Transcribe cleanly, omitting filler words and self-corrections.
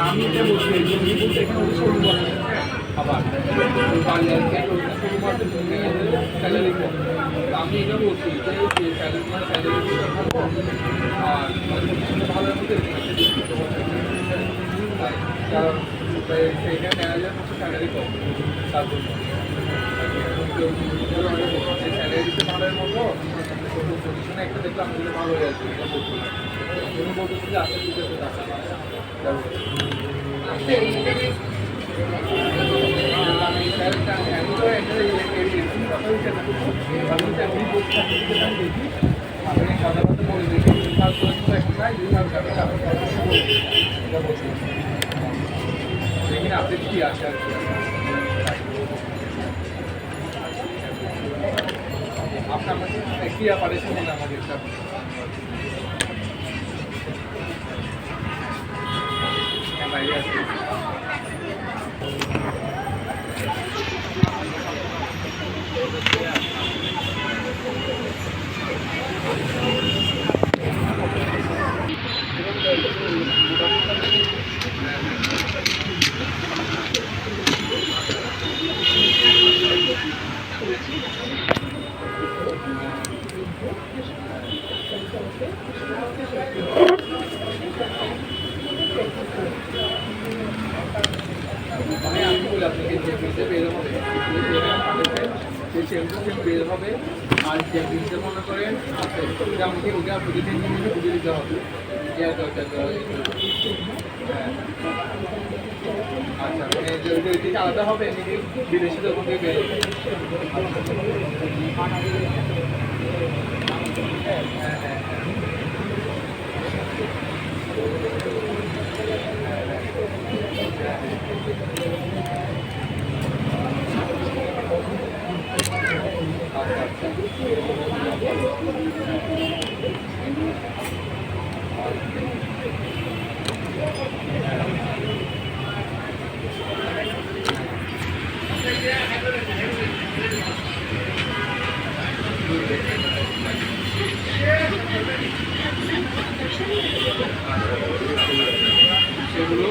আমি এটা বলছি যে এখানে শুরু করে আবার স্যালারি কম। আমি এটা বলছি যে স্যালারি আর ভালো সেইটা ম্যানেজার হচ্ছে স্যালারি কম তার জন্য স্যালারি দিতে ভালোর মতো পজিশনে একটা দেখলাম ভালো হয়ে আছে এটা বলছি উনি বলতেছি যে আসলে দিতে টাকা আপডেট কি আছে আর কি আপনার কি পারেছেন আমাদের বের হবে আর যে বিলটা মনে করেন আমাকে ওটা প্রতিদিন বুঝে দিতে হবে আচ্ছা মানে আলাদা হবে বিদেশি তখন থেকে সেগুলো